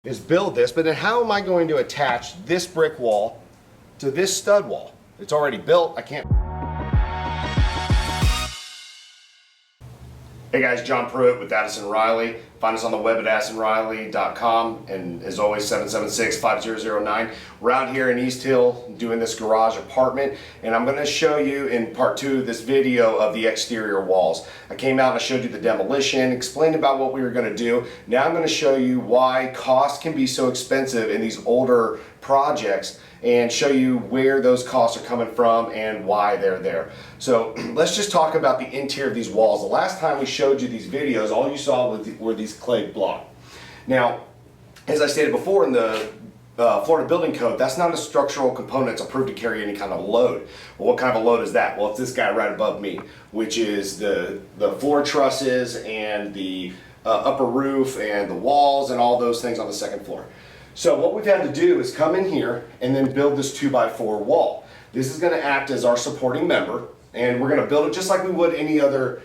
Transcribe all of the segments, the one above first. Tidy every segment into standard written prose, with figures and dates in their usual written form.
is build this, but then how am I going to attach this brick wall to this stud wall? It's already built, I can't. Hey guys, John Pruitt with Addison Riley. Find us on the web at addisonriley.com, and as always 776-5009. We're out here in East Hill doing this garage apartment, and I'm going to show you in part 2 of this video of the exterior walls. I came out and I showed you the demolition, explained about what we were going to do. Now I'm going to show you why costs can be so expensive in these older projects, and show you where those costs are coming from and why they're there. So let's just talk about the interior of these walls. The last time we showed you these videos, all you saw were these clay block. Now, as I stated before, in the Florida Building Code, that's not a structural component that's approved to carry any kind of load. Well, what kind of a load is that? Well, it's this guy right above me, which is the floor trusses and the upper roof and the walls and all those things on the second floor. So what we've had to do is come in here and then build this 2x4 wall. This is going to act as our supporting member, and we're going to build it just like we would any other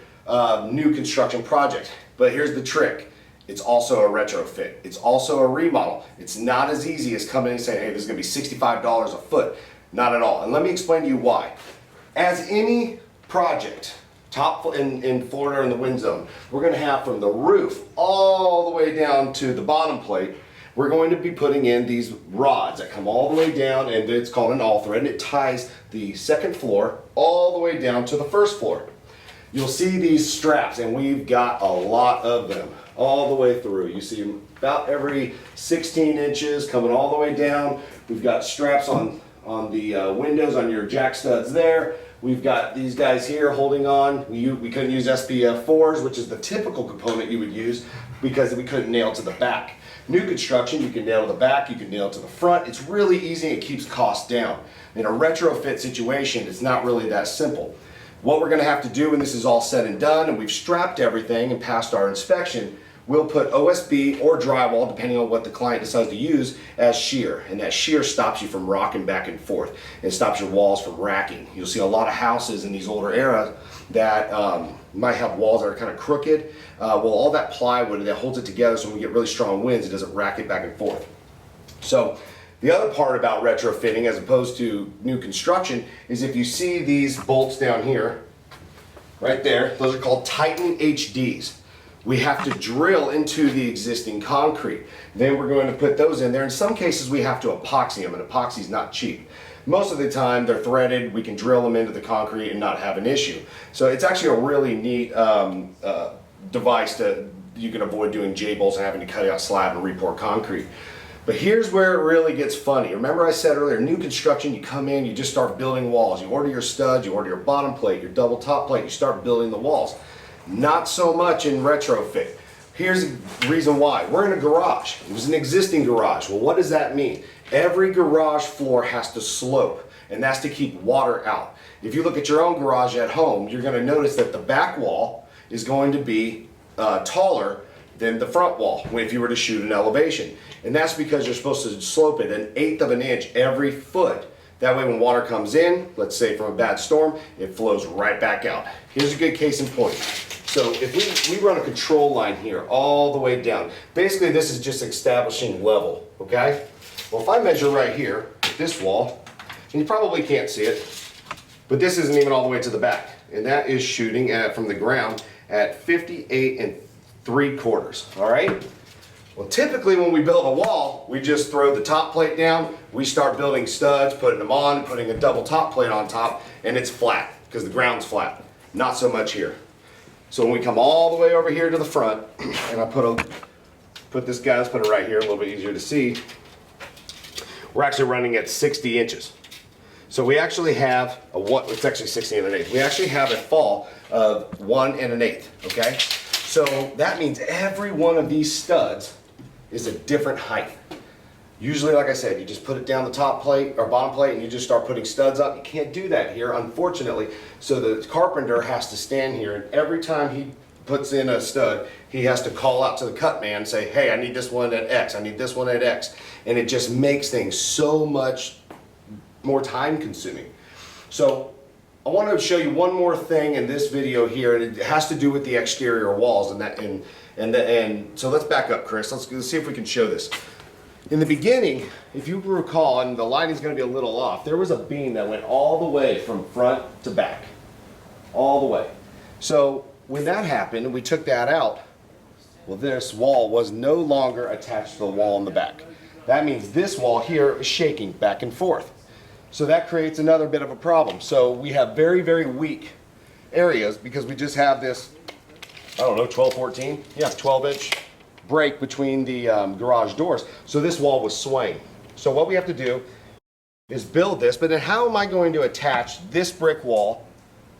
new construction project. But here's the trick. It's also a retrofit. It's also a remodel. It's not as easy as coming in and saying, hey, this is going to be $65 a foot. Not at all. And let me explain to you why. As any project, top in Florida in the wind zone, we're going to have from the roof all the way down to the bottom plate. We're going to be putting in these rods that come all the way down, and it's called an all thread, and it ties the second floor all the way down to the first floor. You'll see these straps, and we've got a lot of them all the way through. You see them about every 16 inches coming all the way down. We've got straps on the windows on your jack studs there. We've got these guys here holding on. We couldn't use SPF 4s, which is the typical component you would use, because we couldn't nail to the back. New construction, you can nail to the back, you can nail to the front. It's really easy, it keeps costs down. In a retrofit situation, it's not really that simple. What we're going to have to do when this is all said and done and we've strapped everything and passed our inspection, we'll put OSB or drywall, depending on what the client decides to use, as shear. And that shear stops you from rocking back and forth. It stops your walls from racking. You'll see a lot of houses in these older eras that might have walls that are kind of crooked. Well, all that plywood that holds it together, so when we get really strong winds, it doesn't rack it back and forth. So the other part about retrofitting as opposed to new construction is if you see these bolts down here, right there, those are called Titan HDs. We have to drill into the existing concrete. Then we're going to put those in there. In some cases we have to epoxy them, and epoxy is not cheap. Most of the time they're threaded, we can drill them into the concrete and not have an issue. So it's actually a really neat device that you can avoid doing J-bolts and having to cut out slab and re-pour concrete. But here's where it really gets funny. Remember I said earlier, new construction, you come in, you just start building walls. You order your studs, you order your bottom plate, your double top plate, you start building the walls. Not so much in retrofit. Here's the reason why. We're in a garage. It was an existing garage. Well, what does that mean? Every garage floor has to slope, and that's to keep water out. If you look at your own garage at home, you're going to notice that the back wall is going to be taller than the front wall if you were to shoot an elevation. And that's because you're supposed to slope it 1/8 of an inch every foot. That way when water comes in, let's say from a bad storm, it flows right back out. Here's a good case in point. So if we run a control line here all the way down, basically this is just establishing level, okay? Well, if I measure right here, this wall, and you probably can't see it, but this isn't even all the way to the back. And that is shooting from the ground at 58 3/4, all right? Well, typically when we build a wall, we just throw the top plate down, we start building studs, putting them on, putting a double top plate on top, and it's flat, because the ground's flat. Not so much here. So when we come all the way over here to the front, and I put this guy, let's put it right here, a little bit easier to see, we're actually running at 60 inches. So we actually have it's actually 60 1/8. We actually have a fall of 1 1/8, okay? So that means every one of these studs is a different height. Usually, like I said, you just put it down the top plate or bottom plate and you just start putting studs up. You can't do that here, unfortunately. So the carpenter has to stand here, and every time he puts in a stud, he has to call out to the cut man and say, hey, I need this one at X, I need this one at X. And it just makes things so much more time consuming. So I want to show you one more thing in this video here, and it has to do with the exterior walls. And so let's back up, Chris. Let's see if we can show this. In the beginning, if you recall, and the lighting's going to be a little off, there was a beam that went all the way from front to back. All the way. So when that happened and we took that out, well, this wall was no longer attached to the wall in the back. That means this wall here is shaking back and forth. So that creates another bit of a problem. So we have very, very weak areas because we just have this, I don't know, 12, 14? Yeah, 12-inch break between the garage doors. So this wall was swaying. So what we have to do is build this, but then how am I going to attach this brick wall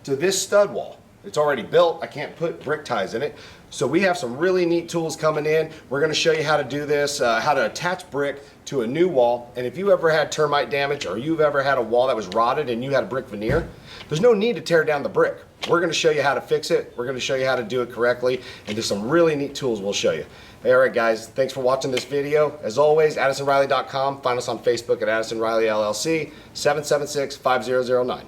to this stud wall? It's already built. I can't put brick ties in it. So we have some really neat tools coming in. We're going to show you how to do this, how to attach brick to a new wall. And if you ever had termite damage or you've ever had a wall that was rotted and you had a brick veneer, there's no need to tear down the brick. We're going to show you how to fix it. We're going to show you how to do it correctly, and there's some really neat tools we'll show you. Hey, all right, guys, thanks for watching this video. As always, AddisonRiley.com. Find us on Facebook at Addison Riley LLC, 776-5009.